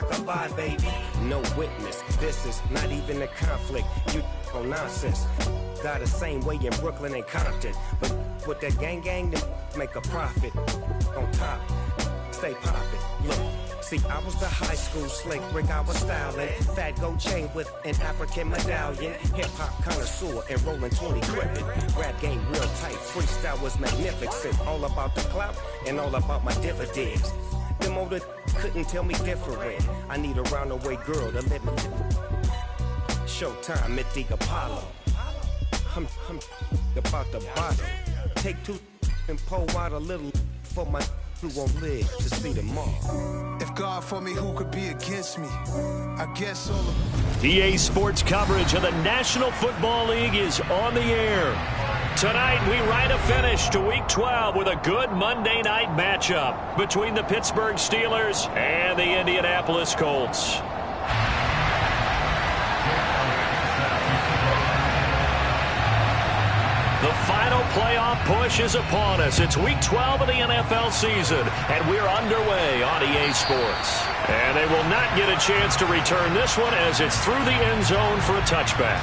rock-a-bye, baby. No witness, this is not even a conflict. You on nonsense. Got the same way in Brooklyn and Compton. But with that gang, then make a profit. On top, stay poppin'. Look, see, I was the high school slick Rick, I was styling. Fat gold chain with an African medallion. Hip-hop connoisseur and rolling 20 gripping. Rap game real tight, freestyle was magnificent. All about the clout and all about my dividends. Them older couldn't tell me different. I need a roundaway girl to let me Showtime at the Apollo. I'm about the bottom. Take two and pull out a little for my who won't live to see tomorrow. If God for me, who could be against me? I guess all of EA Sports coverage of the National Football League is on the air. Tonight, we write a finish to Week 12 with a good Monday night matchup between the Pittsburgh Steelers and the Indianapolis Colts. The final playoff push is upon us. It's Week 12 of the NFL season, and we're underway on EA Sports. And they will not get a chance to return this one as it's through the end zone for a touchback.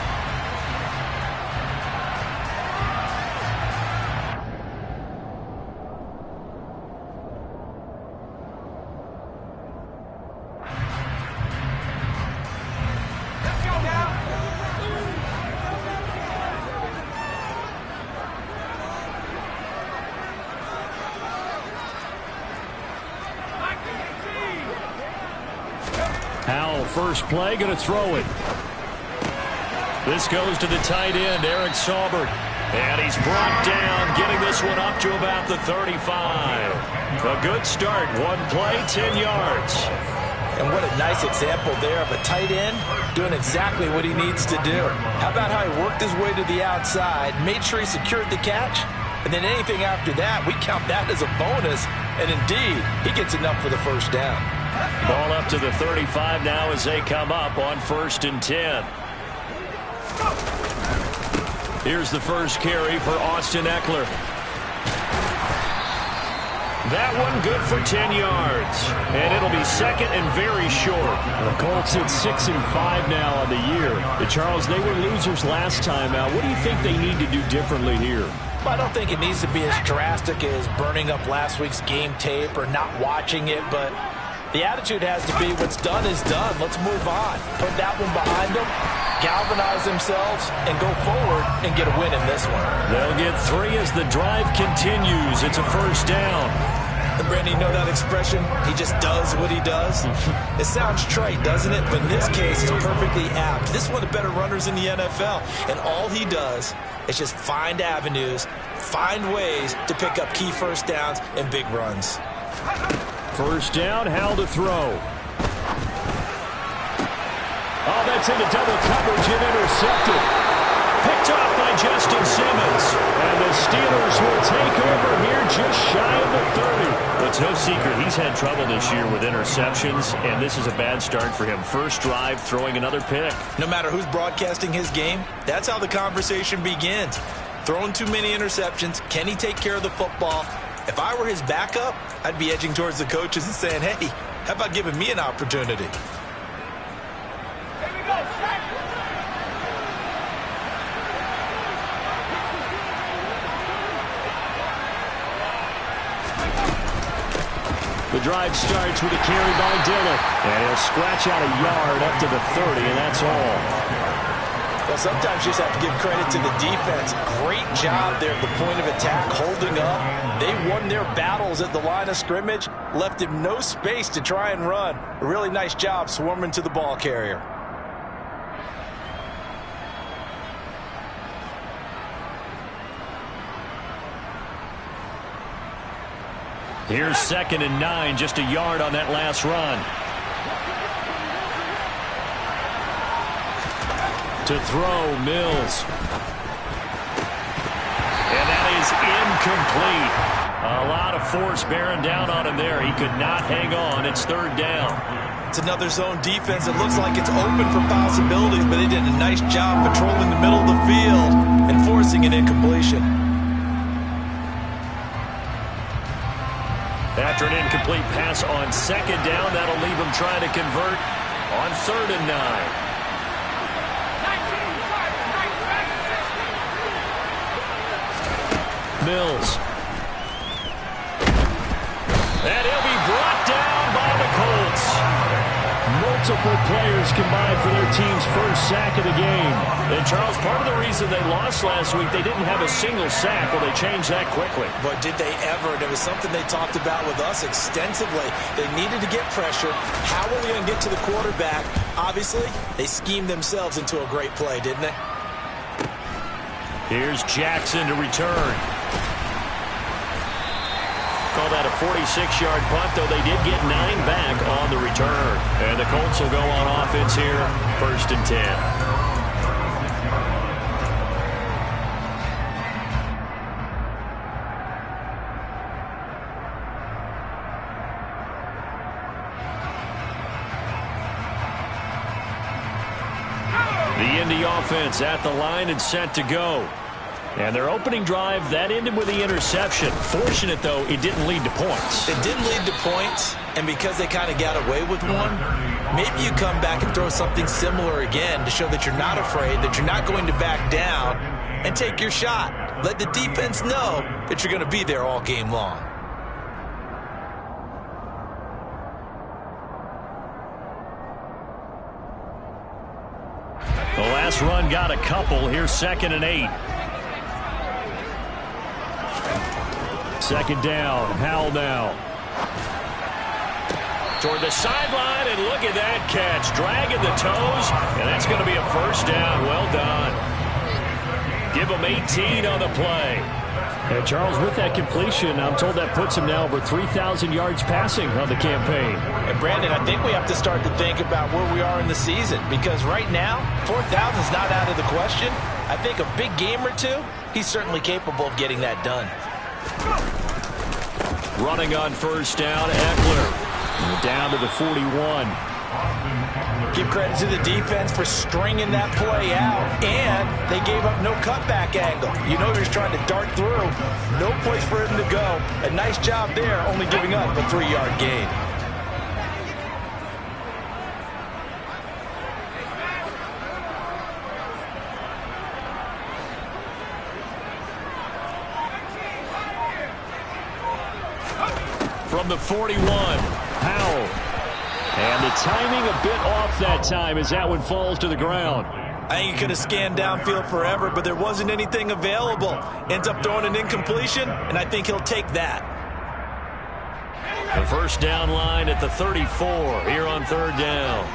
First play, going to throw it. This goes to the tight end, Eric Saubert. And he's brought down, getting this one up to about the 35. A good start. One play, 10 yards. And what a nice example there of a tight end doing exactly what he needs to do. How about how he worked his way to the outside, made sure he secured the catch, and then anything after that, we count that as a bonus. And indeed, he gets enough for the first down. Ball up to the 35 now as they come up on 1st and 10. Here's the first carry for Austin Eckler. That one good for 10 yards. And it'll be second and very short. The Colts at 6-5 now on the year. Charles, they were losers last time out. What do you think they need to do differently here? Well, I don't think it needs to be as drastic as burning up last week's game tape or not watching it, but the attitude has to be what's done is done. Let's move on. Put that one behind them, galvanize themselves, and go forward and get a win in this one. They'll get 3 as the drive continues. It's a first down. And Brandon, you know that expression? He just does what he does? It sounds trite, doesn't it? But in this case, it's perfectly apt. This is one of the better runners in the NFL. And all he does is just find avenues, find ways to pick up key first downs and big runs. First down, Howell to throw. Oh, that's into double coverage and intercepted. Picked off by Justin Simmons. And the Steelers will take over here just shy of the 30. Well, it's no secret he's had trouble this year with interceptions, and this is a bad start for him. First drive, throwing another pick. No matter who's broadcasting his game, that's how the conversation begins. Throwing too many interceptions. Can he take care of the football? If I were his backup, I'd be edging towards the coaches and saying, hey, how about giving me an opportunity? Here we go, The drive starts with a carry by Dillon. And he'll scratch out a yard up to the 30, and that's all. Well, sometimes you just have to give credit to the defense. Great job there at the point of attack, holding up. They won their battles at the line of scrimmage, left him no space to try and run. A really nice job swarming to the ball carrier. Here's 2nd and 9, just a yard on that last run. To throw, Mills. And that is incomplete. A lot of force bearing down on him there. He could not hang on. It's 3rd down. It's another zone defense. It looks like it's open for possibilities, but they did a nice job patrolling the middle of the field and forcing an incompletion. That After an incomplete pass on second down, that'll leave him trying to convert on 3rd and 9. Mills. And he'll be brought down by the Colts. Multiple players combined for their team's first sack of the game. And, Charles, part of the reason they lost last week, they didn't have a single sack. Well, they changed that quickly. But did they ever? And it was something they talked about with us extensively. They needed to get pressure. How are we going to get to the quarterback? Obviously, they schemed themselves into a great play, didn't they? Here's Jackson to return. Call that a 46-yard punt, though they did get 9 back on the return. And the Colts will go on offense here, 1st and 10. The Indy offense at the line and set to go. And their opening drive, that ended with the interception. Fortunate, though, it didn't lead to points. It didn't lead to points, and because they kind of got away with one, maybe you come back and throw something similar again to show that you're not afraid, that you're not going to back down, and take your shot. Let the defense know that you're going to be there all game long. The last run got a couple. Here's 2nd and 8. 2nd down. Howell now. Toward the sideline, and look at that catch. Dragging the toes, and that's going to be a 1st down. Well done. Give him 18 on the play. And Charles, with that completion, I'm told that puts him now over 3,000 yards passing on the campaign. And Brandon, I think we have to start to think about where we are in the season, because right now, 4,000 is not out of the question. I think a big game or two, he's certainly capable of getting that done. Running on 1st down, Eckler. Down to the 41. Give credit to the defense for stringing that play out, and they gave up no cutback angle. You know he was trying to dart through. No place for him to go. A nice job there, only giving up a 3-yard gain. From the 41, Howell. And the timing a bit off that time as that one falls to the ground. I think he could have scanned downfield forever, but there wasn't anything available. Ends up throwing an incompletion, and I think he'll take that. The 1st down line at the 34 here on 3rd down.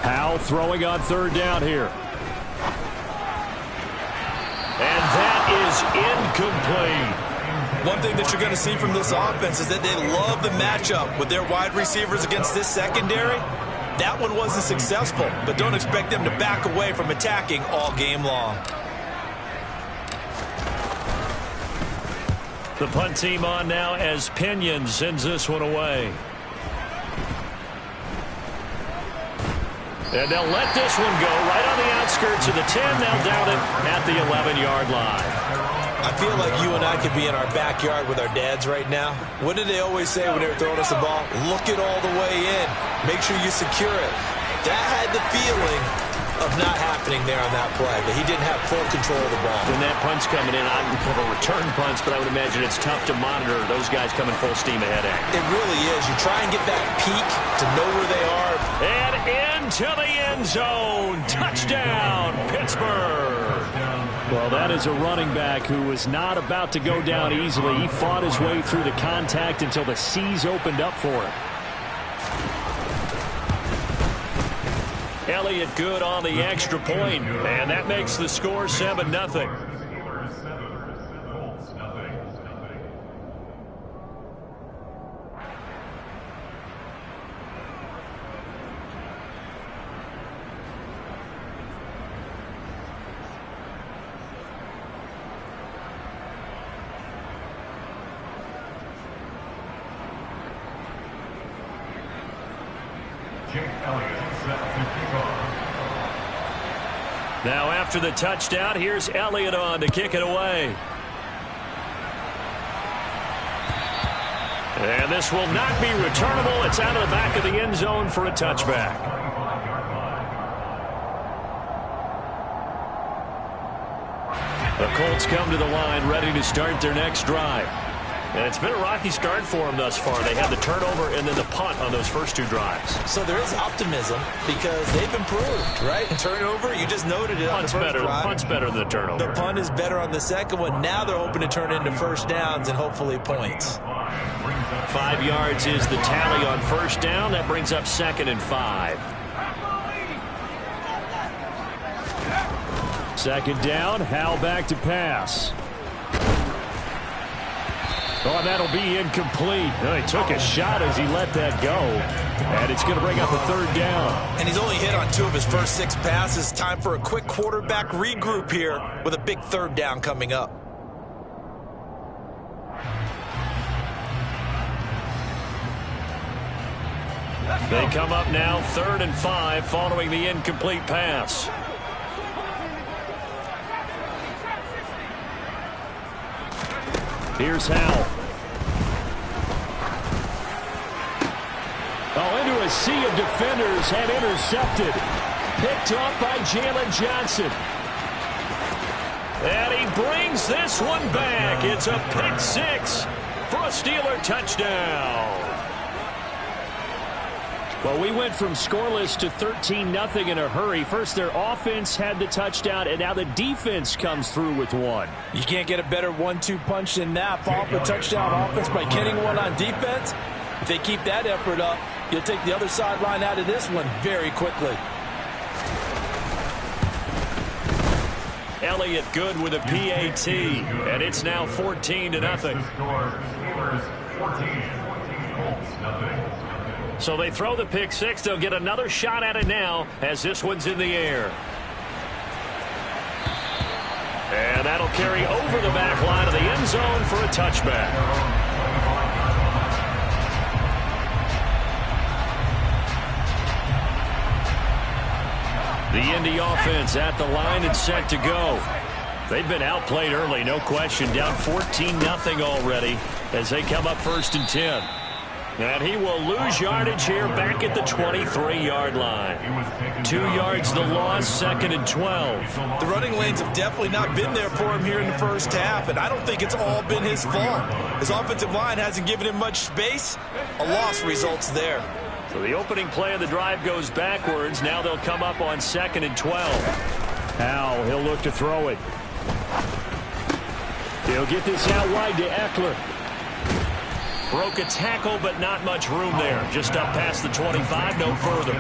Howell throwing on 3rd down here. And that is incomplete. One thing that you're going to see from this offense is that they love the matchup with their wide receivers against this secondary. That one wasn't successful, but don't expect them to back away from attacking all game long. The punt team on now as Pinion sends this one away. And they'll let this one go right on the outskirts of the 10. They'll down it at the 11-yard line. I feel like you and I could be in our backyard with our dads right now. What did they always say when they were throwing us the ball? Look it all the way in. Make sure you secure it. That had the feeling of not happening there on that play, but he didn't have full control of the ball. When that punt's coming in, I would cover return punts, but I would imagine it's tough to monitor those guys coming full steam ahead at. It really is. You try and get that peek to know where they are. And into the end zone. Touchdown, Pittsburgh. Well, that is a running back who was not about to go down easily. He fought his way through the contact until the seas opened up for him. Elliott good on the extra point, and that makes the score 7-0. Now after the touchdown, here's Elliott on to kick it away. And this will not be returnable. It's out of the back of the end zone for a touchback. The Colts come to the line ready to start their next drive. And it's been a rocky start for them thus far. They had the turnover and then the punt on those first two drives. So there is optimism because they've improved, right? Turnover, you just noted it on the first drive. Punt's better than the turnover. The punt is better on the second one. Now they're hoping to turn it into first downs and hopefully points. 5 yards is the tally on first down. That brings up 2nd and 5. 2nd down, Howell back to pass. Oh, and that'll be incomplete. Oh, he took a shot as he let that go. And it's going to bring up a 3rd down. And he's only hit on 2 of his first 6 passes. Time for a quick quarterback regroup here with a big 3rd down coming up. They come up now 3rd and 5 following the incomplete pass. Here's Howell. Oh, into a sea of defenders and intercepted. Picked off by Jalen Johnson. And he brings this one back. It's a pick 6 for a Steeler touchdown. Well, we went from scoreless to 13-0 in a hurry. First, their offense had the touchdown, and now the defense comes through with one. You can't get a better 1-2 punch than that. Follow up a touchdown offense by getting one on defense. If they keep that effort up, you'll take the other sideline out of this one very quickly. Elliott good with a PAT, and it's now 14-0. So they throw the pick 6. They'll get another shot at it now as this one's in the air. And that'll carry over the back line of the end zone for a touchback. The Indy offense at the line and set to go. They've been outplayed early, no question. Down 14-0 already as they come up 1st and 10. And he will lose yardage here back at the 23-yard line. 2 yards the loss, 2nd and 12. The running lanes have definitely not been there for him here in the first half, and I don't think it's all been his fault. His offensive line hasn't given him much space. A loss results there. So the opening play of the drive goes backwards. Now they'll come up on 2nd and 12. Howell, he'll look to throw it. He'll get this out wide to Eckler. Broke a tackle, but not much room there. Just up past the 25, no further.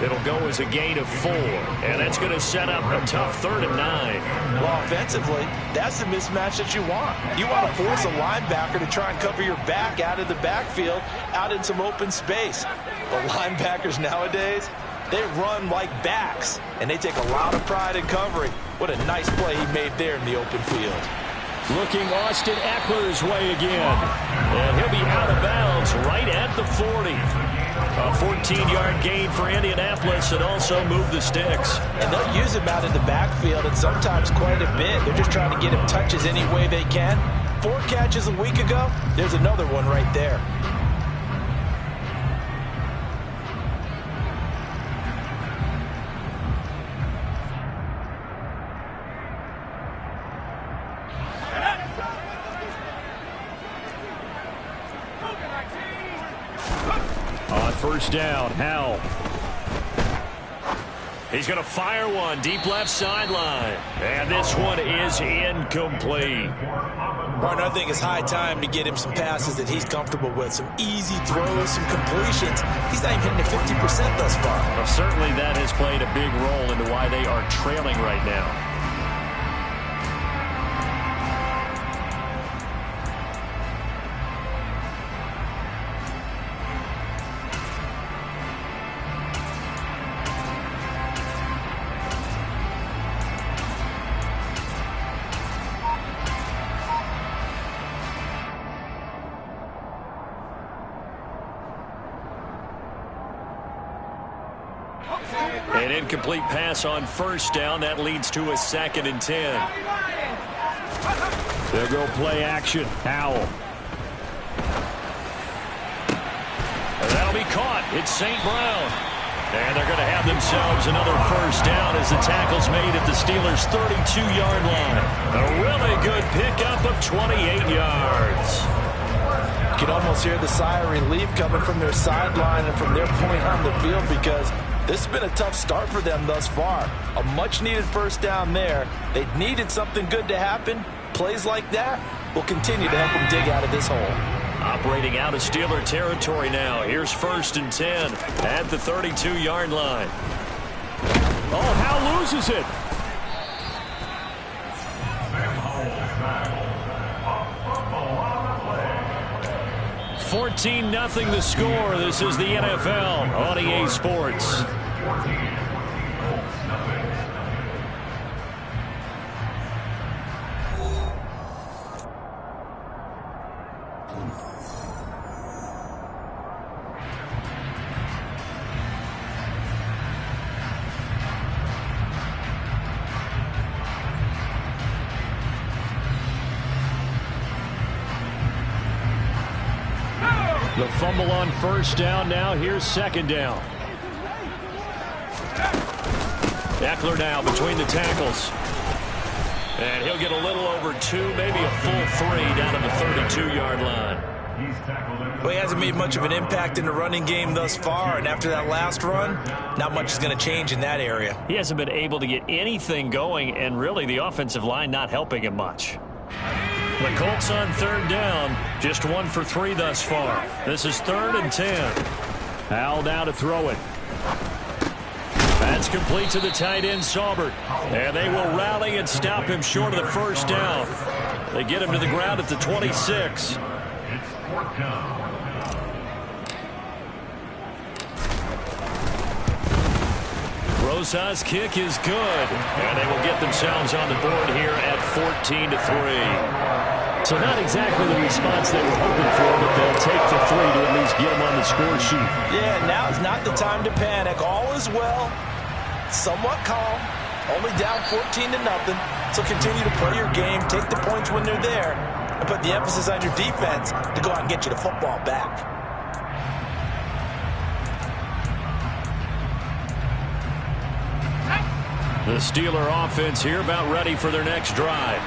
It'll go as a gain of 4, and that's going to set up a tough 3rd and 9. Well, offensively, that's the mismatch that you want. You want to force a linebacker to try and cover your back out of the backfield, out in some open space. The linebackers nowadays, they run like backs, and they take a lot of pride in covering. What a nice play he made there in the open field. Looking Austin Eckler's way again. And he'll be out of bounds right at the 40. A 14-yard gain for Indianapolis and also move the sticks. And they'll use him out in the backfield and sometimes quite a bit. They're just trying to get him touches any way they can. 4 catches a week ago. There's another one right there. On 1st down, Howell. He's going to fire one deep left sideline. And this one is incomplete. Martin, I think it's high time to get him some passes that he's comfortable with. Some easy throws, some completions. He's not even hitting the 50% thus far. Well, certainly that has played a big role into why they are trailing right now. An incomplete pass on first down. That leads to a 2nd and 10. They'll go play action. Howell. And that'll be caught. It's St. Brown. And they're going to have themselves another first down as the tackle's made at the Steelers' 32-yard line. A really good pickup of 28 yards. You can almost hear the sigh of relief coming from their sideline and from their point on the field, because this has been a tough start for them thus far. A much-needed first down there. They needed something good to happen. Plays like that will continue to help them dig out of this hole. Operating out of Steeler territory now. Here's 1st and 10 at the 32-yard line. Oh, Howe loses it. $14-0 the score. This is the NFL on EA Sports. The fumble on first down now. Here's 2nd down. Eckler now between the tackles. And he'll get a little over 2, maybe a full 3 down at the 32-yard line. Well, he hasn't made much of an impact in the running game thus far, and after that last run, not much is going to change in that area. He hasn't been able to get anything going, and really the offensive line not helping him much. The Colts on 3rd down, just 1 for 3 thus far. This is 3rd and 10. Howell now to throw it. That's complete to the tight end, Saubert. And they will rally and stop him short of the first down. They get him to the ground at the 26. Rosas' kick is good. And they will get themselves on the board here at 14-3. So not exactly the response they were hoping for, but they'll take the 3 to at least get them on the score sheet. Yeah, now is not the time to panic. All is well. Somewhat calm. Only down 14-0. So continue to play your game, take the points when they're there, and put the emphasis on your defense to go out and get you the football back. The Steeler offense here about ready for their next drive.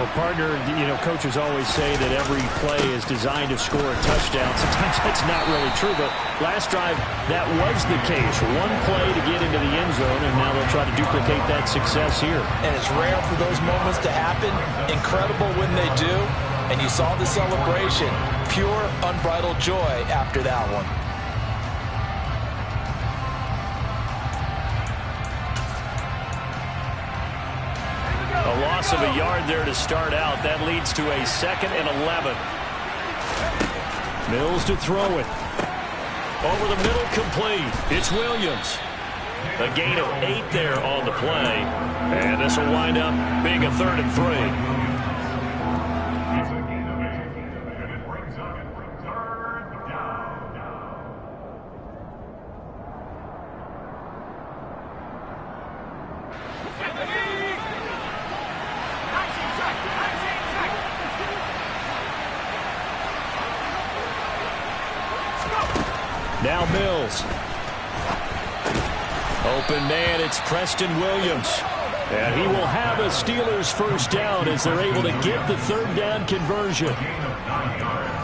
Well, partner, coaches always say that every play is designed to score a touchdown. Sometimes that's not really true, but last drive, that was the case. One play to get into the end zone, and now they'll try to duplicate that success here. And it's rare for those moments to happen. Incredible when they do. And you saw the celebration. Pure, unbridled joy after that one. A loss of a yard there to start out. That leads to a 2nd and 11. Mills to throw it. Over the middle, complete. It's Williams. A gain of 8 there on the play. And this will wind up being a 3rd and 3. Now Mills. Open man, it's Preston Williams. And he will have a Steelers first down as they're able to get the 3rd down conversion.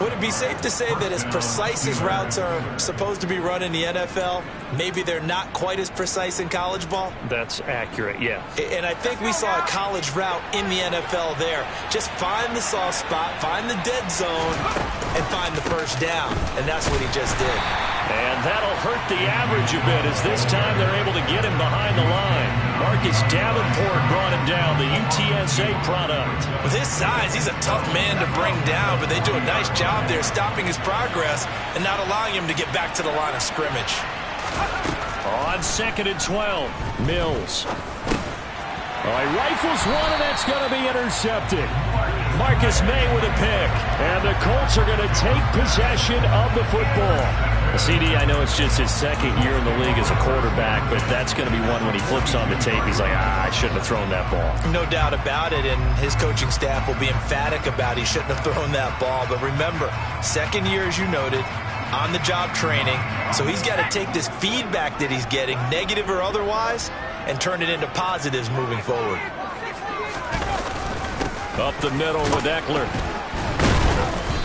Would it be safe to say that as precise as routes are supposed to be run in the NFL, maybe they're not quite as precise in college ball? That's accurate, yeah. And I think we saw a college route in the NFL there. Just find the soft spot, find the dead zone, and find the first down. And that's what he just did. And that'll hurt the average a bit as this time they're able to get him behind the line. Marcus Davenport brought him down, the UTSA product. With his size, he's a tough man to bring down, but they do a nice job there stopping his progress and not allowing him to get back to the line of scrimmage. On 2nd and 12, Mills. All right, rifles one, and that's going to be intercepted. Marcus May with a pick. And the Colts are going to take possession of the football. CD, I know it's just his second year in the league as a quarterback, but that's going to be one when he flips on the tape. He's like, I shouldn't have thrown that ball. No doubt about it, and his coaching staff will be emphatic about he shouldn't have thrown that ball. But remember, second year, as you noted, on-the-job training, so he's got to take this feedback that he's getting, negative or otherwise, and turn it into positives moving forward. Up the middle with Eckler.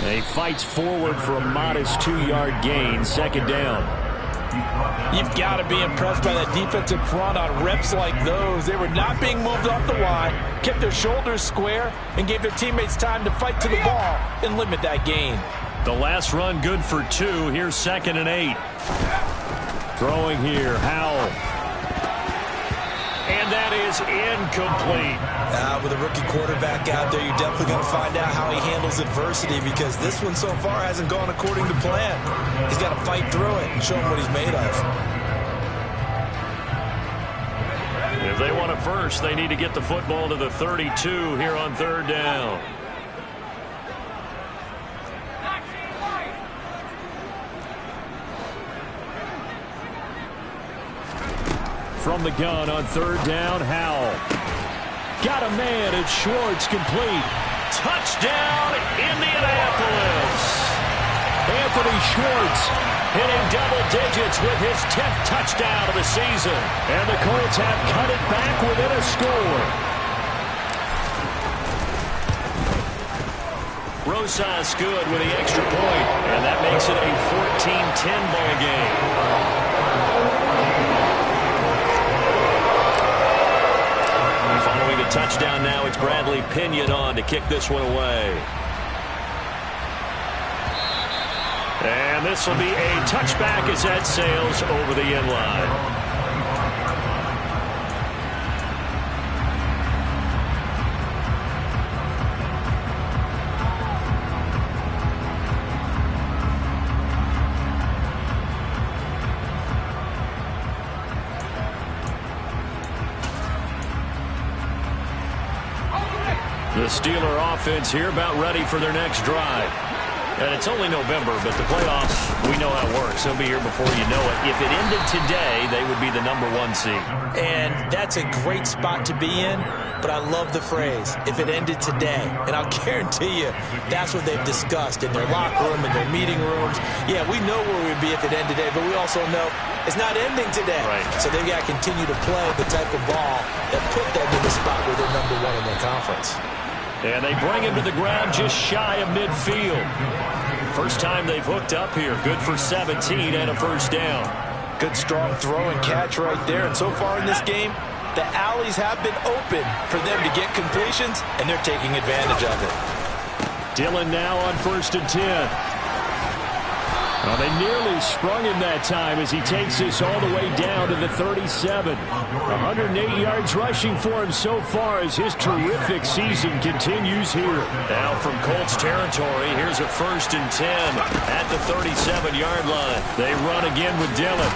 He fights forward for a modest 2-yard gain, second down. You've got to be impressed by that defensive front on reps like those. They were not being moved off the line, kept their shoulders square, and gave their teammates time to fight to the ball and limit that gain. The last run good for 2. Here's 2nd and 8. Throwing here, Howell. And that is incomplete. With a rookie quarterback out there, you're definitely going to find out how he handles adversity, because this one so far hasn't gone according to plan. He's got to fight through it and show him what he's made of. If they want a first, they need to get the football to the 32 here on 3rd down. From the gun on 3rd down, Howell. Got a man, it's Schwartz, complete. Touchdown, Indianapolis. Anthony Schwartz hitting double digits with his 10th touchdown of the season. And the Colts have cut it back within a score. Rosas good with the extra point, and that makes it a 14-10 ball game. Following the touchdown now, it's Bradley Pinion on to kick this one away. And this will be a touchback as that sails over the end line. The Steeler offense here about ready for their next drive. And it's only November, but the playoffs, we know how it works. They'll be here before you know it. If it ended today, they would be the #1 seed. And that's a great spot to be in, but I love the phrase, if it ended today. And I'll guarantee you, that's what they've discussed in their locker room, in their meeting rooms. Yeah, we know where we'd be if it ended today, but we also know it's not ending today. Right. So they've got to continue to play the type of ball that put them in the spot where they're #1 in their conference. And they bring him to the ground just shy of midfield. First time they've hooked up here. Good for 17 and a first down. Good strong throw and catch right there. And so far in this game, the alleys have been open for them to get completions, and they're taking advantage of it. Dillon now on 1st and 10. Well, they nearly sprung him that time as he takes this all the way down to the 37. 108 yards rushing for him so far as his terrific season continues here. Now from Colts territory, here's a 1st and 10 at the 37-yard line. They run again with Dillon.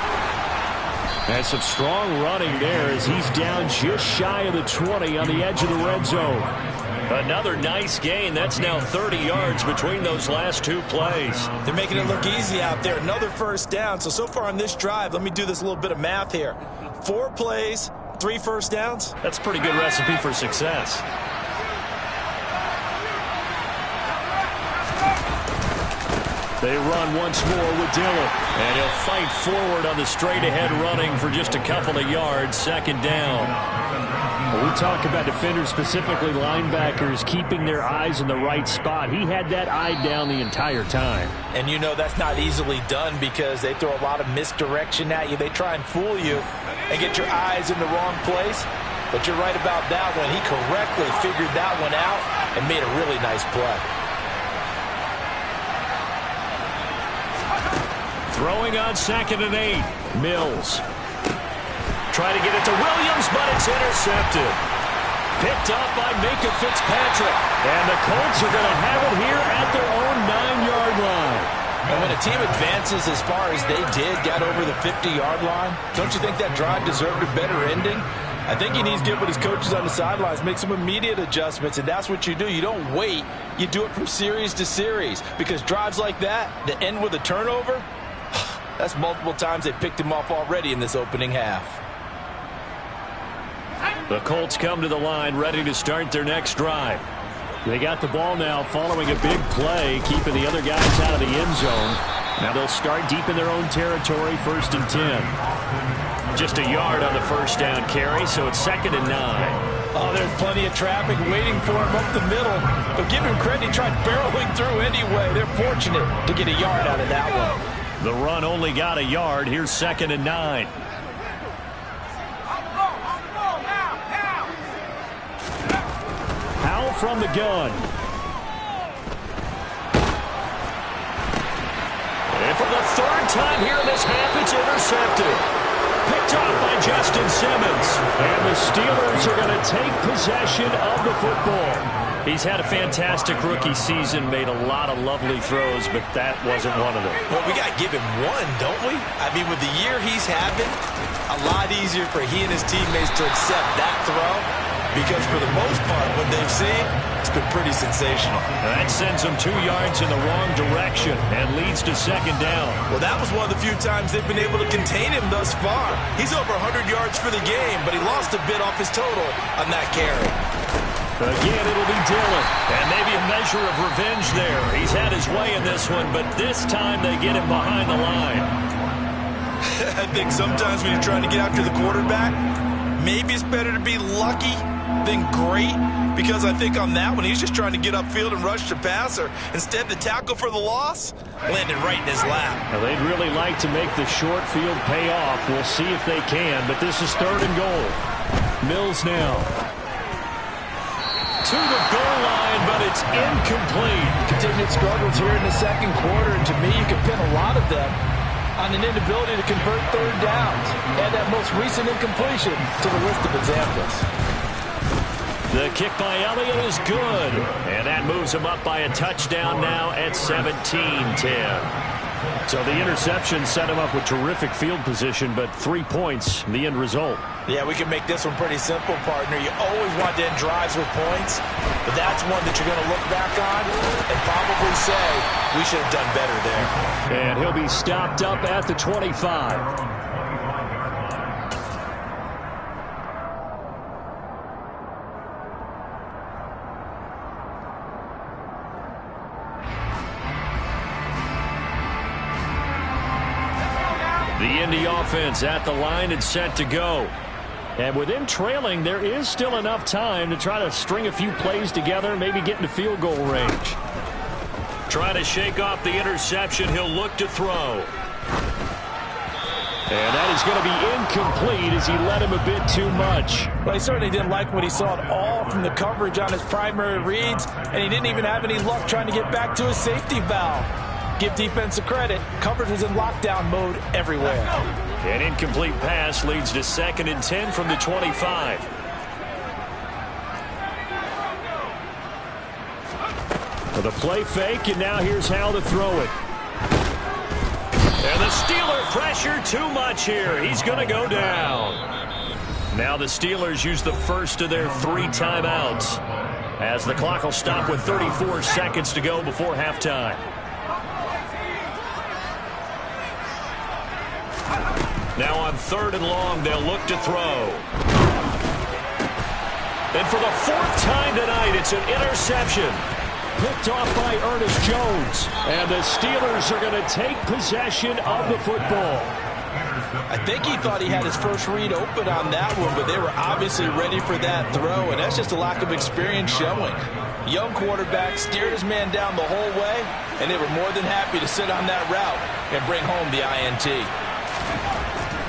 And some strong running there as he's down just shy of the 20 on the edge of the red zone. Another nice gain. That's now 30 yards between those last 2 plays. They're making it look easy out there. Another first down. So far on this drive, let me do this little bit of math here. 4 plays, 3 first downs. That's a pretty good recipe for success. They run once more with Dillon. And he'll fight forward on the straight-ahead running for just a couple of yards. Second down. We talk about defenders, specifically linebackers, keeping their eyes in the right spot. He had that eye down the entire time. And you know that's not easily done because they throw a lot of misdirection at you. They try and fool you and get your eyes in the wrong place. But you're right about that one. He correctly figured that one out and made a really nice play. Throwing on 2nd and 8. Mills. Try to get it to Williams, but it's intercepted. Picked up by Minka Fitzpatrick. And the Colts are going to have it here at their own 9-yard line. And when a team advances as far as they did, got over the 50-yard line, don't you think that drive deserved a better ending? I think he needs to get with his coaches on the sidelines, make some immediate adjustments, and that's what you do. You don't wait. You do it from series to series, because drives like that end with a turnover, that's multiple times they picked him off already in this opening half. The Colts come to the line, ready to start their next drive. They got the ball now following a big play, keeping the other guys out of the end zone. Now they'll start deep in their own territory, 1st and 10. Just a yard on the first down carry, so it's 2nd and 9. Oh, there's plenty of traffic waiting for him up the middle. But give him credit, he tried barreling through anyway. They're fortunate to get a yard out of that one. The run only got a yard. Here's 2nd and 9. Howell from the gun. And for the 3rd time here in this half, it's intercepted. Picked off by Justin Simmons. And the Steelers are going to take possession of the football. He's had a fantastic rookie season, made a lot of lovely throws, but that wasn't one of them. Well, we got to give him one, don't we? I mean, with the year he's having, a lot easier for he and his teammates to accept that throw, because for the most part, what they've seen, it's been pretty sensational. That sends them 2 yards in the wrong direction and leads to 2nd down. Well, that was one of the few times they've been able to contain him thus far. He's over 100 yards for the game, but he lost a bit off his total on that carry. Again, it'll be Dillon, and maybe a measure of revenge there. He's had his way in this one, but this time they get him behind the line. I think sometimes when you're trying to get after the quarterback, maybe it's better to be lucky than great, because I think on that one, he's just trying to get upfield and rush the passer. Instead, the tackle for the loss landed right in his lap. Now, they'd really like to make the short field pay off. We'll see if they can, but this is 3rd and goal. Mills now to the goal line, but it's incomplete. Continued struggles here in the 2nd quarter, and to me, you can pin a lot of them on an inability to convert 3rd downs. Add that most recent incompletion to the list of examples. The kick by Elliott is good, and that moves him up by a touchdown now at 17-10. So the interception set him up with terrific field position, but 3 points, the end result. Yeah, we can make this one pretty simple, partner. You always want to end drives with points, but that's one that you're going to look back on and probably say, we should have done better there. And he'll be stopped up at the 25. The Indy offense at the line and set to go. And with him trailing, there is still enough time to try to string a few plays together, maybe get into field goal range. Trying to shake off the interception, he'll look to throw. And that is going to be incomplete as he led him a bit too much. Well, he certainly didn't like what he saw at all from the coverage on his primary reads, and he didn't even have any luck trying to get back to his safety valve. Give defense a credit. Coverage was in lockdown mode everywhere. An incomplete pass leads to 2nd and 10 from the 25. For the play fake, and now here's how to throw it. And the Steeler pressure too much here. He's going to go down. Now the Steelers use the first of their 3 timeouts, as the clock will stop with 34 seconds to go before halftime. Now on 3rd and long, they'll look to throw. And for the 4th time tonight, it's an interception. Picked off by Ernest Jones. And the Steelers are going to take possession of the football. I think he thought he had his first read open on that one, but they were obviously ready for that throw, and that's just a lack of experience showing. Young quarterback steered his man down the whole way, and they were more than happy to sit on that route and bring home the INT.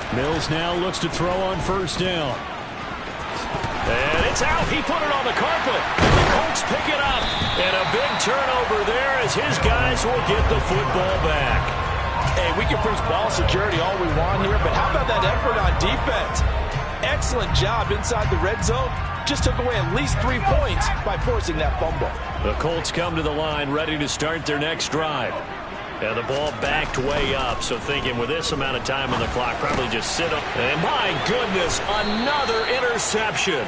Mills now looks to throw on 1st down. And it's out. He put it on the carpet. The Colts pick it up. And a big turnover there as his guys will get the football back. Hey, we can preach ball security all we want here, but how about that effort on defense? Excellent job inside the red zone. Just took away at least 3 points by forcing that fumble. The Colts come to the line ready to start their next drive. And the ball backed way up, so thinking with this amount of time on the clock, probably just sit up. And my goodness, another interception.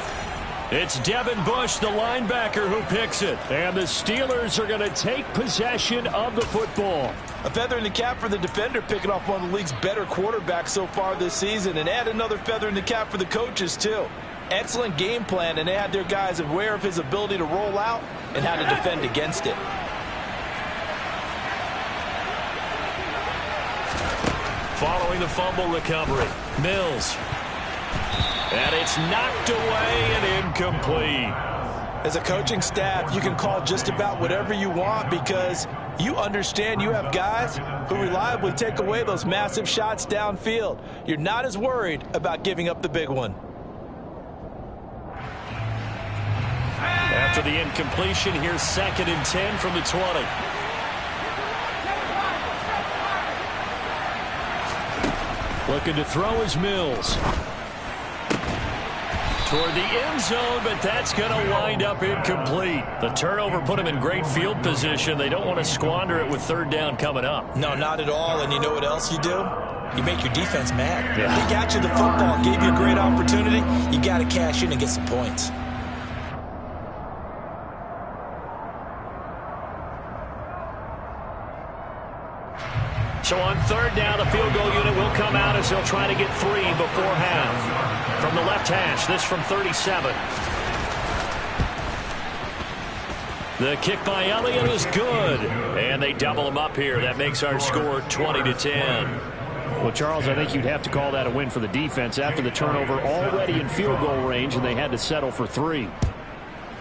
It's Devin Bush, the linebacker, who picks it. And the Steelers are going to take possession of the football. A feather in the cap for the defender, picking off one of the league's better quarterbacks so far this season. And add another feather in the cap for the coaches, too. Excellent game plan, and they had their guys aware of his ability to roll out and how to defend against it. Following the fumble recovery, Mills. And it's knocked away and incomplete. As a coaching staff, you can call just about whatever you want because you understand you have guys who reliably take away those massive shots downfield. You're not as worried about giving up the big one. After the incompletion, here's 2nd and 10 from the 20. Looking to throw is Mills. Toward the end zone, but that's going to wind up incomplete. The turnover put him in great field position. They don't want to squander it with 3rd down coming up. No, not at all. And you know what else you do? You make your defense mad. Yeah. They got you the football, gave you a great opportunity. You got to cash in and get some points. So on 3rd down, the field goal unit will come out as they'll try to get 3 before half. From the left hash, this from 37. The kick by Elliott is good. And they double him up here. That makes our score 20-10. Well, Charles, I think you'd have to call that a win for the defense after the turnover already in field goal range, and they had to settle for 3.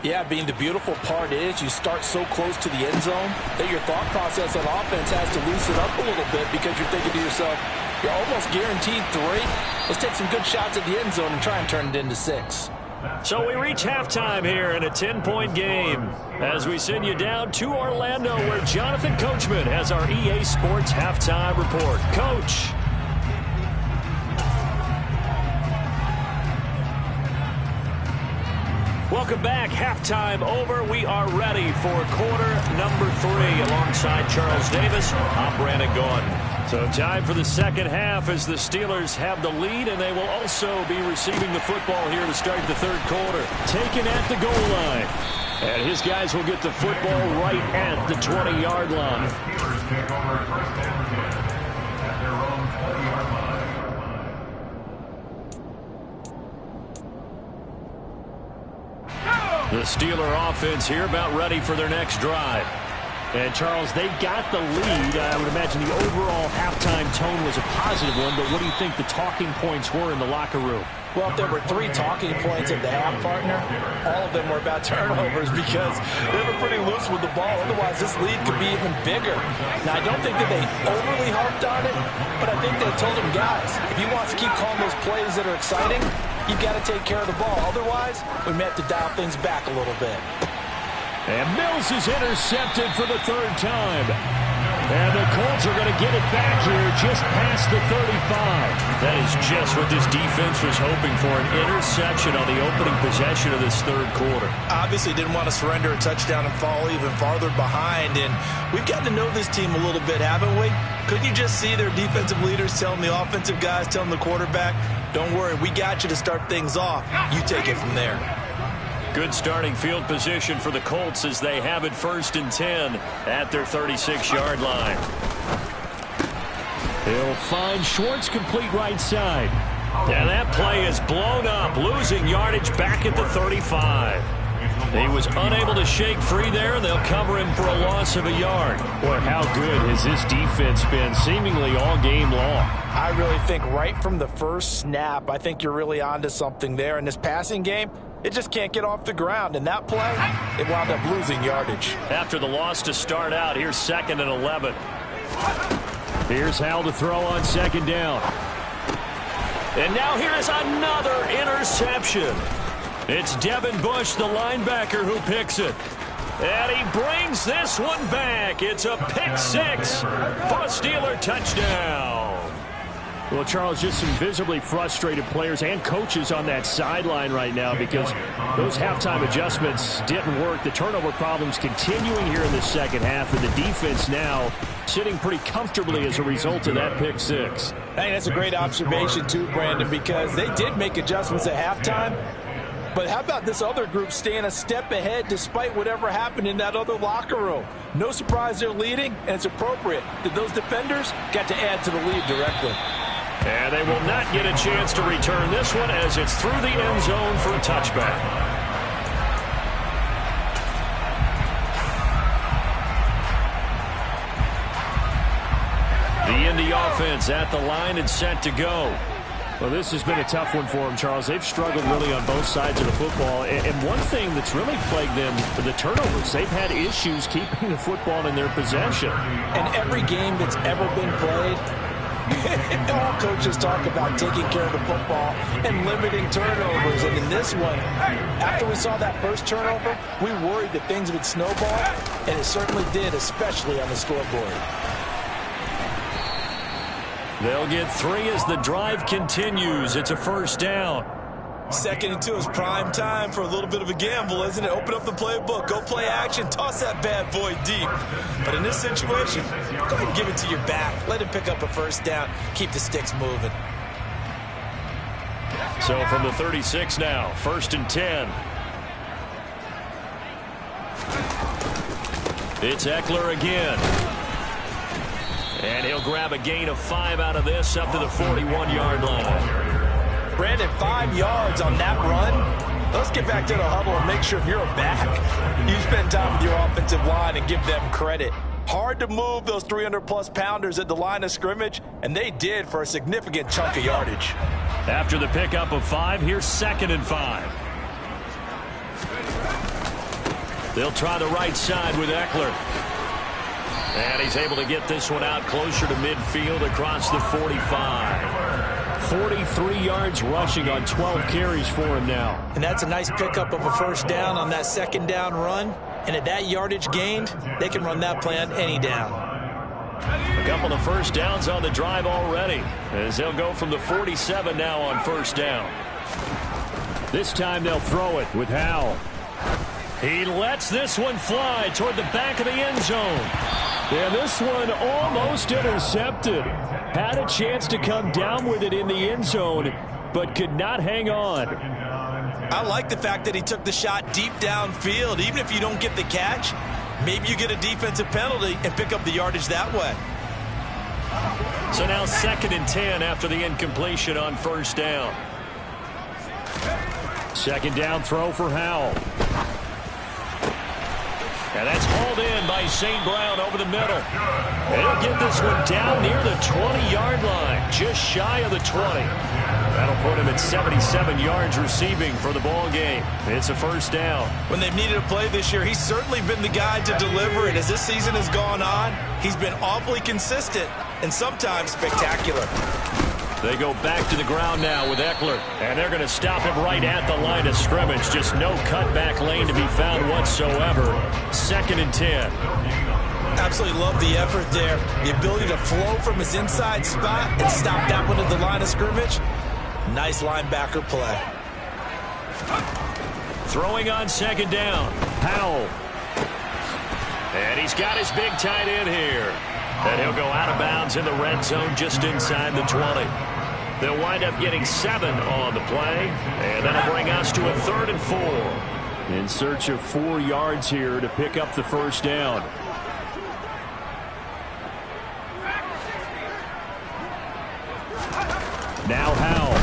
Yeah, being the beautiful part is you start so close to the end zone that your thought process on offense has to loosen up a little bit because you're thinking to yourself, you're almost guaranteed 3. Let's take some good shots at the end zone and try and turn it into 6. So we reach halftime here in a 10-point game as we send you down to Orlando where Jonathan Coachman has our EA Sports halftime report. Coach. Welcome back. Halftime over. We are ready for quarter number 3 alongside Charles Davis. I'm Brandon Gordon. So time for the second half as the Steelers have the lead, and they will also be receiving the football here to start the 3rd quarter. Taken at the goal line. And his guys will get the football right at the 20-yard line. The Steeler offense here about ready for their next drive. And, Charles, they've got the lead. I would imagine the overall halftime tone was a positive one, but what do you think the talking points were in the locker room? Well, if there were 3 talking points at the half, partner, all of them were about turnovers because they were pretty loose with the ball. Otherwise, this lead could be even bigger. Now, I don't think that they overly harped on it, but I think they told them, guys, if you want to keep calling those plays that are exciting, you've got to take care of the ball. Otherwise, we may have to dial things back a little bit. And Mills is intercepted for the 3rd time. And the Colts are going to get it back here just past the 35. That is just what this defense was hoping for, an interception on the opening possession of this 3rd quarter. Obviously didn't want to surrender a touchdown and fall even farther behind. And we've got to know this team a little bit, haven't we? Couldn't you just see their defensive leaders telling the offensive guys, telling the quarterback, don't worry, we got you to start things off. You take it from there. Good starting field position for the Colts as they have it 1st and 10 at their 36-yard line. He'll find Schwartz complete right side. And that play is blown up, losing yardage back at the 35. He was unable to shake free there, and they'll cover him for a loss of a yard. Boy, how good has this defense been seemingly all game long? I really think right from the first snap, I think you're really onto something there. In this passing game, it just can't get off the ground. And that play, it wound up losing yardage. After the loss to start out, here's 2nd and 11. Here's Hal to throw on 2nd down. And now here is another interception. It's Devin Bush, the linebacker, who picks it. And he brings this one back. It's a pick 6 for a Steeler touchdown. Well, Charles, just some visibly frustrated players and coaches on that sideline right now because those halftime adjustments didn't work. The turnover problems continuing here in the second half, and the defense now sitting pretty comfortably as a result of that pick six. I think that's a great observation too, Brandon, because they did make adjustments at halftime. But how about this other group staying a step ahead despite whatever happened in that other locker room? No surprise they're leading, and it's appropriate that those defenders got to add to the lead directly. And they will not get a chance to return this one as it's through the end zone for a touchback. The Indy offense at the line and set to go. Well, this has been a tough one for them, Charles. They've struggled really on both sides of the football. And one thing that's really plagued them, the turnovers. They've had issues keeping the football in their possession. And every game that's ever been played, all coaches talk about taking care of the football and limiting turnovers. And in this one, after we saw that first turnover, we worried that things would snowball, and it certainly did, especially on the scoreboard. They'll get 3 as the drive continues. It's a first down. 2nd and 2 is prime time for a little bit of a gamble, isn't it? Open up the playbook, go play action, toss that bad boy deep. But in this situation, go ahead and give it to your back. Let him pick up a first down. Keep the sticks moving. So from the 36 now, 1st and 10. It's Eckler again. And he'll grab a gain of 5 out of this up to the 41-yard line. Brandon, 5 yards on that run. Let's get back to the huddle and make sure you're back. You spend time with your offensive line and give them credit. Hard to move those 300-plus pounders at the line of scrimmage, and they did for a significant chunk of yardage. After the pickup of 5, here's 2nd and 5. They'll try the right side with Eckler. And he's able to get this one out closer to midfield across the 45. 43 yards rushing on 12 carries for him now. And that's a nice pickup of a first down on that 2nd down run. And at that yardage gained, they can run that plan any down. A couple of first downs on the drive already, as they'll go from the 47 now on first down. This time they'll throw it with Howell. He lets this one fly toward the back of the end zone. And this one almost intercepted. Had a chance to come down with it in the end zone, but could not hang on. I like the fact that he took the shot deep downfield. Even if you don't get the catch, maybe you get a defensive penalty and pick up the yardage that way. So now 2nd and 10 after the incompletion on first down. 2nd down throw for Howell. And that's hauled in by St. Brown over the middle. And he'll get this one down near the 20-yard line, just shy of the 20. That'll put him at 77 yards receiving for the ball game. It's a first down. When they've needed a play this year, he's certainly been the guy to deliver it. As this season has gone on, he's been awfully consistent and sometimes spectacular. They go back to the ground now with Eckler, and they're going to stop him right at the line of scrimmage. Just no cutback lane to be found whatsoever. 2nd and 10. Absolutely love the effort there. The ability to flow from his inside spot and stop that one at the line of scrimmage. Nice linebacker play. Throwing on 2nd down. Howell. And he's got his big tight end here. And he'll go out of bounds in the red zone just inside the 20. They'll wind up getting 7 on the play. And that'll bring us to a 3rd and 4. In search of 4 yards here to pick up the first down. Now Howell.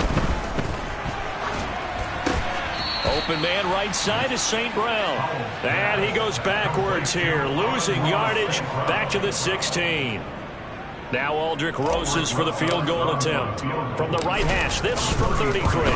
Open man right side is St. Brown. And he goes backwards here, losing yardage back to the 16. Now Aldrich Rosas for the field goal attempt. From the right hash, this from 33.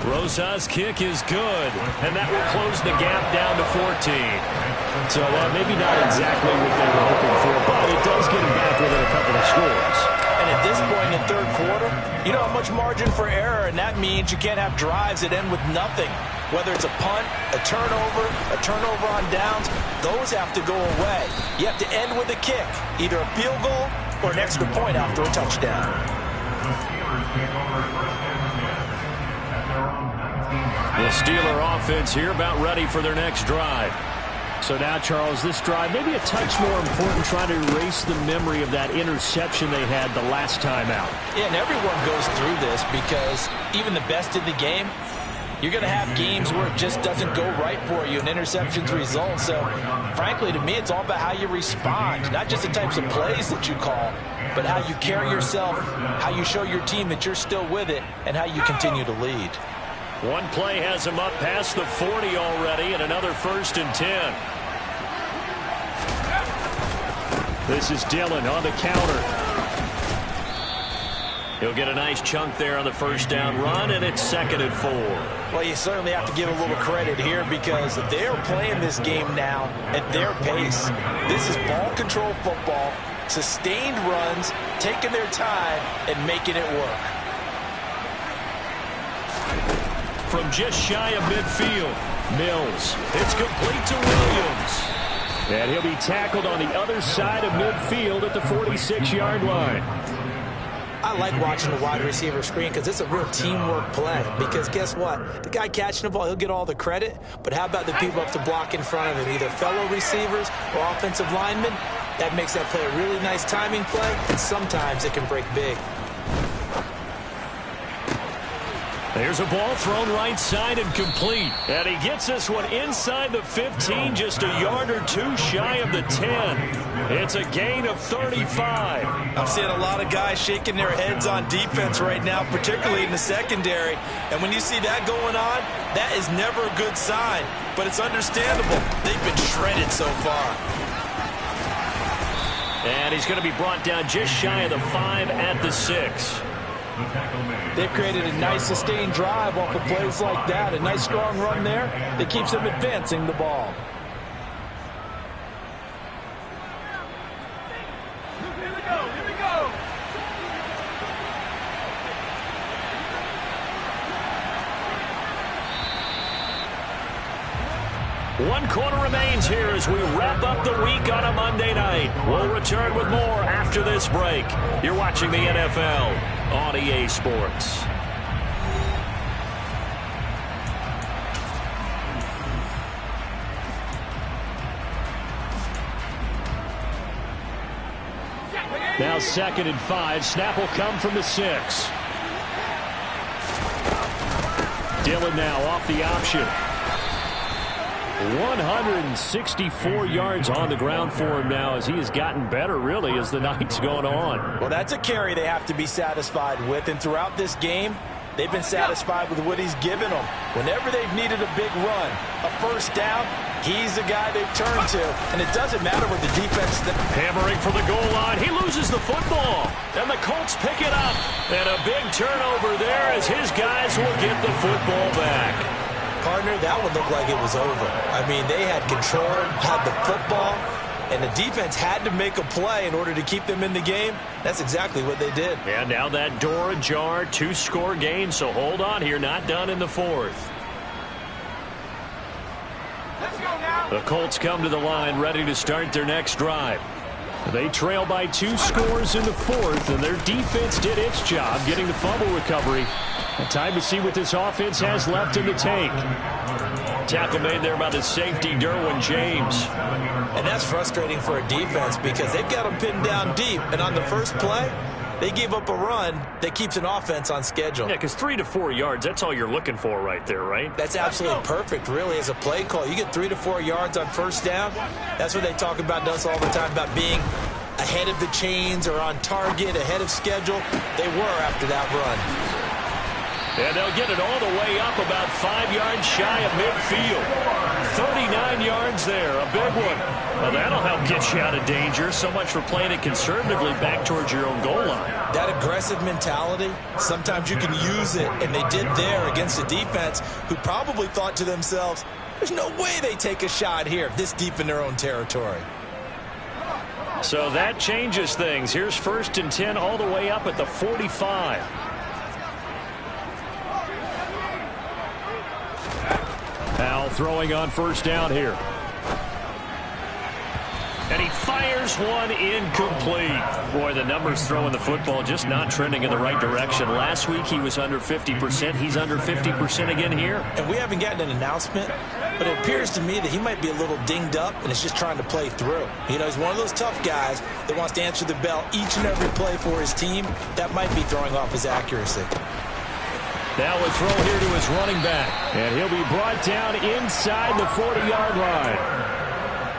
Rosas' kick is good, and that will close the gap down to 14. So maybe not exactly what they were hoping for, but it does get them back within a couple of scores. And at this point in the 3rd quarter, you don't have much margin for error, and that means you can't have drives that end with nothing. Whether it's a punt, a turnover on downs, those have to go away. You have to end with a kick, either a field goal or an extra point after a touchdown. The Steeler offense here about ready for their next drive. So now, Charles, this drive maybe a touch more important, trying to erase the memory of that interception they had the last time out. Yeah, and everyone goes through this because even the best in the game, you're going to have games where it just doesn't go right for you, and interceptions result. So, frankly, to me, it's all about how you respond, not just the types of plays that you call, but how you carry yourself, how you show your team that you're still with it, and how you continue to lead. One play has him up past the 40 already, and another 1st and 10. This is Dillon on the counter. He'll get a nice chunk there on the first down run, and it's 2nd and 4. Well, you certainly have to give a little credit here because they're playing this game now at their pace. This is ball control football, sustained runs, taking their time, and making it work. From just shy of midfield, Mills. It's complete to Williams. And he'll be tackled on the other side of midfield at the 46-yard line. I like watching the wide receiver screen because it's a real teamwork play. Because guess what? The guy catching the ball, he'll get all the credit. But how about the people up to block in front of him, either fellow receivers or offensive linemen? That makes that play a really nice timing play, and sometimes it can break big. There's a ball thrown right side and complete. And he gets this one inside the 15, just a yard or two shy of the 10. It's a gain of 35. I'm seeing a lot of guys shaking their heads on defense right now, particularly in the secondary. And when you see that going on, that is never a good sign. But it's understandable. They've been shredded so far. And he's going to be brought down just shy of the 5 at the 6. They've created a nice sustained drive off of plays like that. A nice strong run there that keeps them advancing the ball. Here we go. Here we go. One quarter remains here as we wrap up the week on a Monday night. We'll return with more after this break. You're watching the NFL on EA Sports. Now 2nd and 5. Snap will come from the 6. Dillon now off the option. 164 yards on the ground for him now as he has gotten better, really, as the night's going on. Well, that's a carry they have to be satisfied with. And throughout this game, they've been satisfied with what he's given them. Whenever they've needed a big run, a first down, he's the guy they've turned to. And it doesn't matter what the defense... Hammering for the goal line. He loses the football. And the Colts pick it up. And a big turnover there as his guys will get the football back. Partner, that one looked like it was over. I mean, they had control, had the football, and the defense had to make a play in order to keep them in the game. That's exactly what they did. And now that door ajar, 2-score game, so hold on here, not done in the 4th. Let's go now. The Colts come to the line ready to start their next drive. They trail by 2 scores in the 4th, and their defense did its job getting the fumble recovery. Time to see what this offense has left in the tank. Tackle made there by the safety, Derwin James. And that's frustrating for a defense because they've got them pinned down deep, and on the first play, they gave up a run that keeps an offense on schedule. Yeah, because 3 to 4 yards, that's all you're looking for right there, right? That's absolutely perfect, really, as a play call. You get 3 to 4 yards on first down. That's what they talk about us all the time, about being ahead of the chains or on target, ahead of schedule. They were after that run. And they'll get it all the way up about 5 yards shy of midfield. 39 yards there, a big one. Well, that'll help get you out of danger. So much for playing it conservatively back towards your own goal line. That aggressive mentality, sometimes you can use it, and they did there against a defense who probably thought to themselves, there's no way they take a shot here this deep in their own territory. So that changes things. Here's 1st and 10 all the way up at the 45. Now throwing on first down here. And he fires one incomplete. Boy, the numbers throwing the football just not trending in the right direction. Last week he was under 50%. He's under 50% again here. And we haven't gotten an announcement, but it appears to me that he might be a little dinged up and is just trying to play through. You know, he's one of those tough guys that wants to answer the bell each and every play for his team. That might be throwing off his accuracy. Now a throw here to his running back. And he'll be brought down inside the 40-yard line.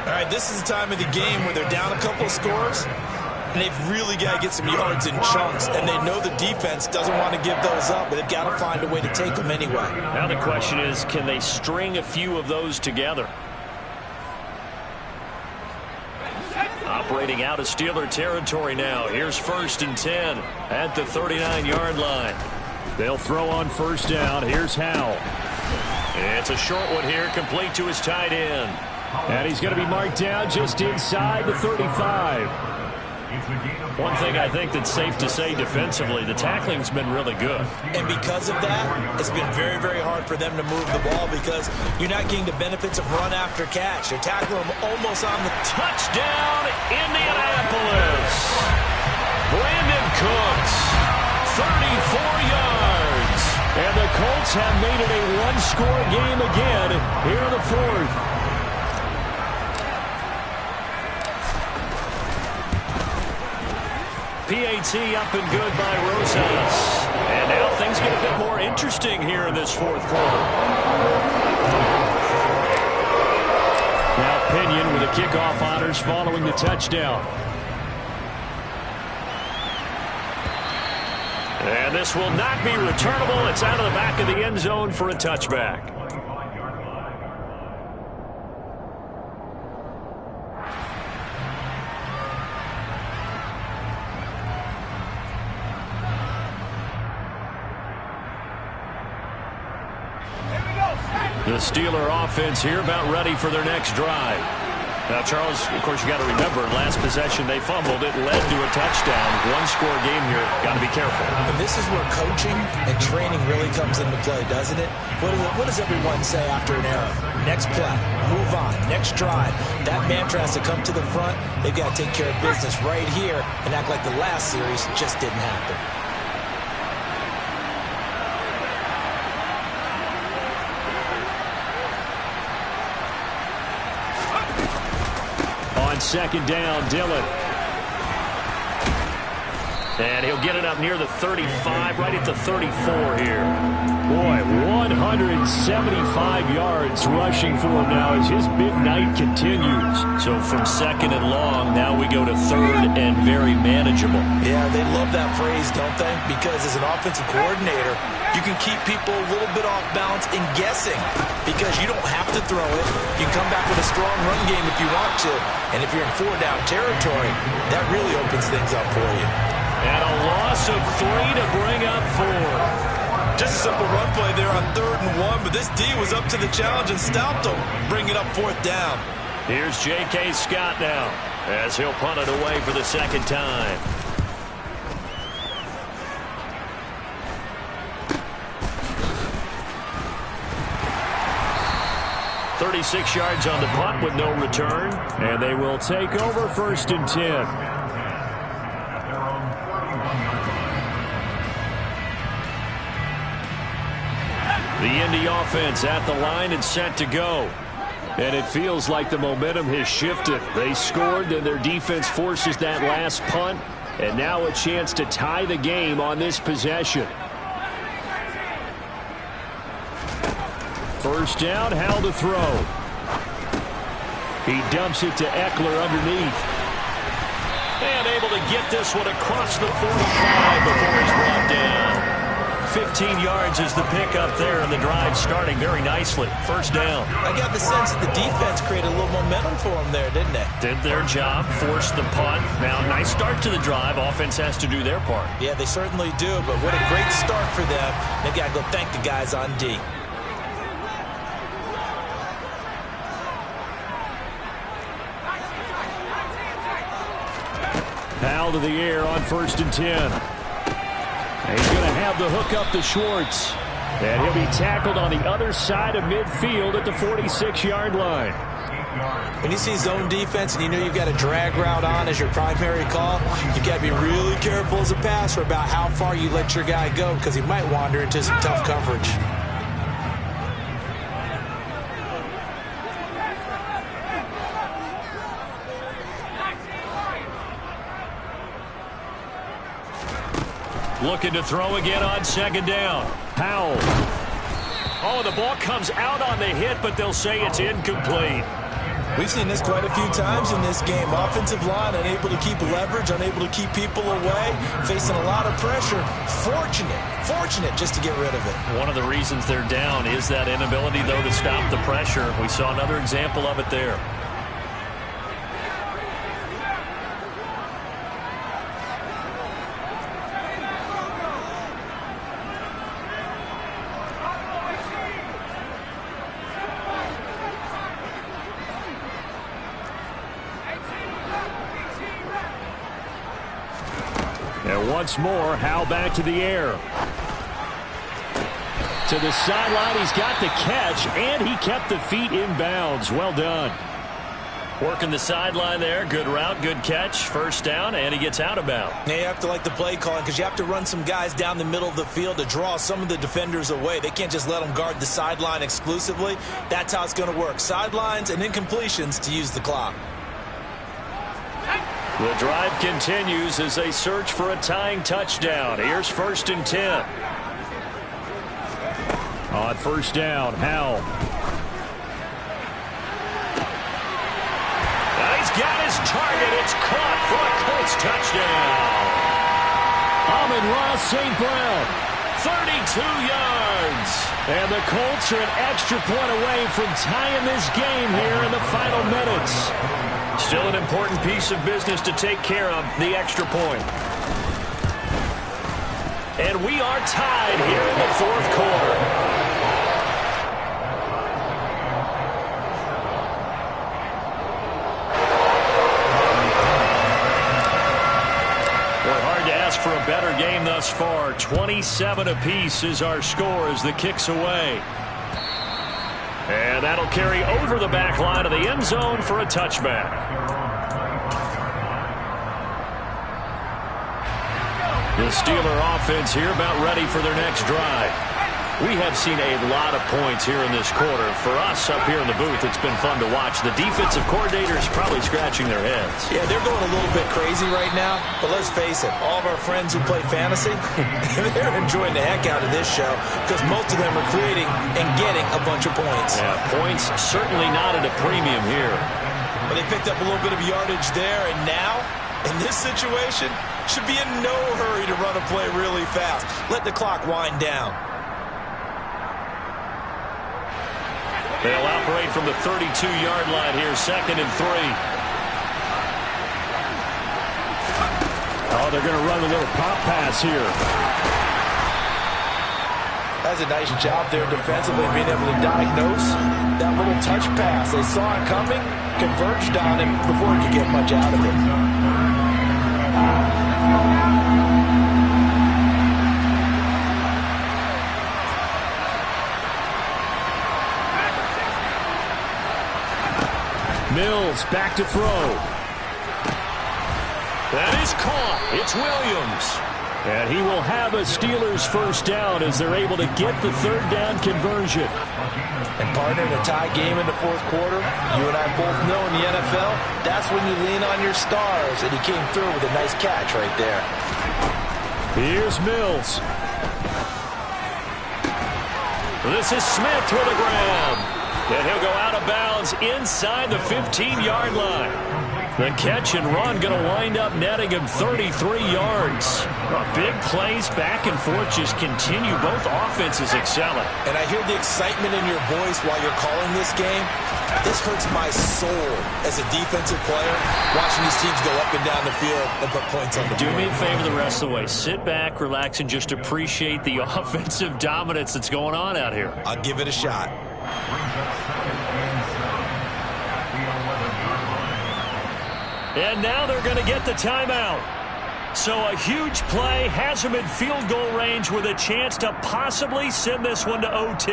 All right, this is the time of the game where they're down a couple of scores, and they've really got to get some yards in chunks, and they know the defense doesn't want to give those up, but they've got to find a way to take them anyway. Now the question is, can they string a few of those together? Operating out of Steeler territory now. Here's 1st and 10 at the 39-yard line. They'll throw on 1st down. Here's Howell. It's a short one here, complete to his tight end. And he's going to be marked down just inside the 35. One thing I think that's safe to say defensively, the tackling's been really good. And because of that, it's been very, very hard for them to move the ball because you're not getting the benefits of run after catch. They're tackling them almost on the touchdown, Indianapolis. Brandon Cooks, 34 yards. And the Colts have made it a one-score game again here in the 4th. PAT up and good by Rosas. And now things get a bit more interesting here in this 4th quarter. Now Pinion with the kickoff honors following the touchdown. And this will not be returnable. It's out of the back of the end zone for a touchback. The Steeler offense here about ready for their next drive. Now, Charles, of course, you got to remember, last possession they fumbled. It led to a touchdown. One-score game here. Got to be careful. And this is where coaching and training really comes into play, doesn't it? What does everyone say after an error? Next play, move on, next drive. That mantra has to come to the front. They've got to take care of business right here and act like the last series just didn't happen. On 2nd down, Dillon. And he'll get it up near the 35, right at the 34 here. Boy, 175 yards rushing for him now as his big night continues. So from 2nd and long, now we go to 3rd and very manageable. Yeah, they love that phrase, don't they? Because as an offensive coordinator, you can keep people a little bit off balance and guessing because you don't have to throw it. You can come back with a strong run game if you want to. And if you're in 4-down territory, that really opens things up for you. And a loss of 3 to bring up 4. Just a simple run play there on 3rd and 1, but this D was up to the challenge and stopped him, bringing up 4th down. Here's J.K. Scott now as he'll punt it away for the 2nd time. .36 yards on the punt with no return, and they will take over 1st and 10. The Indy offense at the line and set to go. And it feels like the momentum has shifted. They scored, then their defense forces that last punt. And now a chance to tie the game on this possession. 1st down, Howell to throw. He dumps it to Eckler underneath. And able to get this one across the 45 before he's brought down. 15 yards is the pickup there, and the drive starting very nicely. 1st down. I got the sense that the defense created a little momentum for them there, didn't they? Did their job, forced the punt. Now, nice start to the drive. Offense has to do their part. Yeah, they certainly do, but what a great start for them. They've got to go thank the guys on D. Howell to the air on 1st and 10. And he's going to have the hook up to Schwartz. And he'll be tackled on the other side of midfield at the 46-yard line. When you see zone defense and you know you've got a drag route on as your primary call, you've got to be really careful as a passer about how far you let your guy go because he might wander into some tough coverage. Looking to throw again on second down. Powell. Oh, the ball comes out on the hit, but they'll say it's incomplete. We've seen this quite a few times in this game. Offensive line unable to keep leverage, unable to keep people away, facing a lot of pressure. Fortunate just to get rid of it. One of the reasons they're down is that inability, though, to stop the pressure. We saw another example of it there. Once more, Howe back to the air. To the sideline, he's got the catch, and he kept the feet in bounds. Well done. Working the sideline there. Good route, good catch. First down, and he gets out of bounds. Now you have to like the play calling because you have to run some guys down the middle of the field to draw some of the defenders away. They can't just let them guard the sideline exclusively. That's how it's going to work. Sidelines and incompletions to use the clock. The drive continues as they search for a tying touchdown. Here's 1st and 10. On first down, Howell. Now he's got his target. It's caught for a Colts touchdown. Amon-Ra St. Brown, 32 yards. And the Colts are an extra point away from tying this game here in the final minutes. Still an important piece of business to take care of, the extra point. And we are tied here in the fourth quarter. Well, hard to ask for a better game thus far. 27 apiece is our score as the kick's away. And that'll carry over the back line of the end zone for a touchback. The Steeler offense here about ready for their next drive. We have seen a lot of points here in this quarter. For us up here in the booth, it's been fun to watch. The defensive coordinators probably scratching their heads. Yeah, they're going a little bit crazy right now. But let's face it, all of our friends who play fantasy, they're enjoying the heck out of this show because most of them are creating and getting a bunch of points. Yeah, points certainly not at a premium here. But they picked up a little bit of yardage there, and now, in this situation, should be in no hurry to run a play really fast. Let the clock wind down. They'll operate from the 32-yard line here, 2nd and 3. Oh, they're going to run a little pop pass here. That's a nice job there defensively, being able to diagnose that little touch pass. They saw it coming, converged on him before he could get much out of it. Mills back to throw. That is caught. It's Williams. And he will have a Steelers first down as they're able to get the third down conversion. And partner, in a tie game in the fourth quarter, you and I both know in the NFL, that's when you lean on your stars. And he came through with a nice catch right there. Here's Mills. This is Smith with a grab. And he'll go out of bounds inside the 15-yard line. The catch and run going to wind up netting him 33 yards. Big plays back and forth just continue. Both offenses excelling. And I hear the excitement in your voice while you're calling this game. This hurts my soul as a defensive player, watching these teams go up and down the field and put points on the board. Do me a favor the rest of the way. Sit back, relax, and just appreciate the offensive dominance that's going on out here. I'll give it a shot. And now they're going to get the timeout. So a huge play has them in field goal range with a chance to possibly send this one to OT.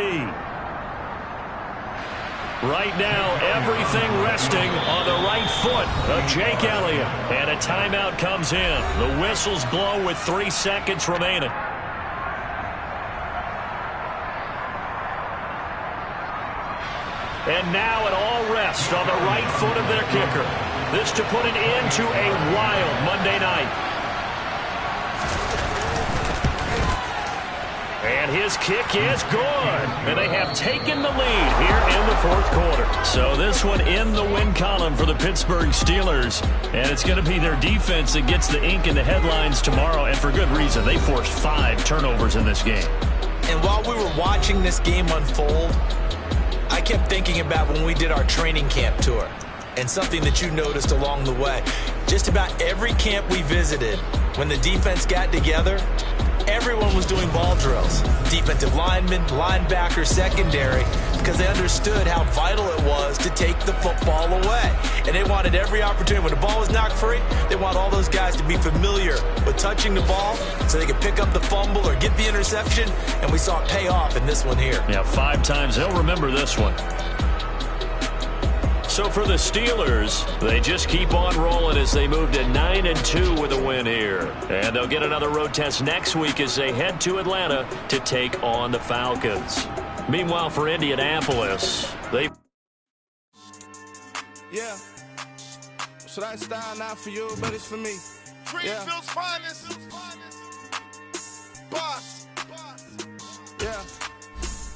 Right now, everything resting on the right foot of Jake Elliott. And a timeout comes in. The whistles blow with 3 seconds remaining. And now it all rests on the right foot of their kicker. This to put an end to a wild Monday night. And his kick is good. And they have taken the lead here in the fourth quarter. So this one in the win column for the Pittsburgh Steelers. And it's going to be their defense that gets the ink in the headlines tomorrow. And for good reason. They forced 5 turnovers in this game. And while we were watching this game unfold, I kept thinking about when we did our training camp tour. And something that you noticed along the way. Just about every camp we visited, when the defense got together, everyone was doing ball drills. Defensive linemen, linebackers, secondary, because they understood how vital it was to take the football away. And they wanted every opportunity. When the ball was knocked free, they want all those guys to be familiar with touching the ball so they could pick up the fumble or get the interception. And we saw it pay off in this one here. Yeah, 5 times. They'll remember this one. So for the Steelers, they just keep on rolling as they move to 9-2 with a win here. And they'll get another road test next week as they head to Atlanta to take on the Falcons. Meanwhile, for Indianapolis, they... Yeah. So that style not for you, but it's for me. Greenfield's finest. Boss. Yeah.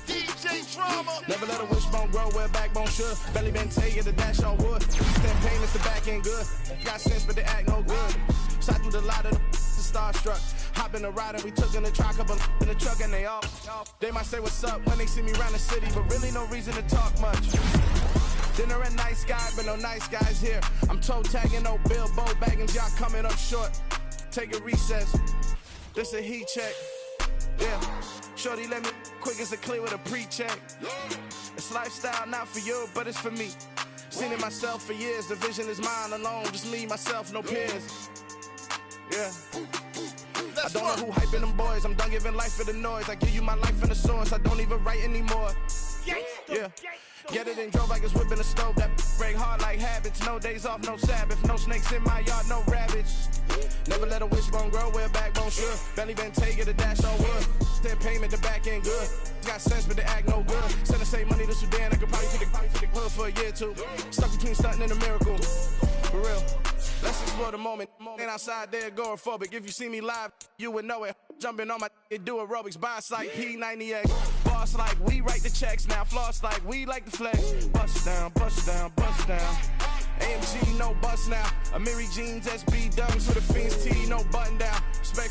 DJ Drama. Never let a wishbone grow where backbone should. Belly been taking the dash on wood. Stand payments, the back end good. Got sense, but they act no good. Shot through the lot of the starstruck. Hop in the ride and we took in the truck, couple in the truck and they all. They might say what's up when they see me around the city, but really no reason to talk much. Dinner at nice guy, but no nice guys here. I'm toe tagging, no Bilbo Baggins, y'all coming up short. Take a recess. This a heat check. Yeah. Shorty let me quick as a clear with a pre-check. It's lifestyle not for you, but it's for me. Seen it myself for years. The vision is mine alone. Just me, myself, no peers. Yeah. I don't know who hyping them boys. I'm done giving life for the noise. I give you my life in the source. I don't even write anymore. Yeah. Get it and drove like it's whipping a stove. That break hard like habits. No days off, no Sabbath. No snakes in my yard, no rabbits. Never let a wishbone grow where backbone should. Belly been taking the dash on wood. Then payment, the back end good. Got sense, but they act no good. Send the same money to Sudan. I could probably take the hood for a year or two. Stuck between stunting and a miracle. For real. Let's explore the moment. Ain't outside there agoraphobic. If you see me live, you would know it. Jumping on my do aerobics. Boss like P90X. Boss like we write the checks now. Floss like we like the flex. Bust down, bust down, bust down. AMG, no bust now. Amiri jeans, SB dunks with a Fiends T, no button down. Respect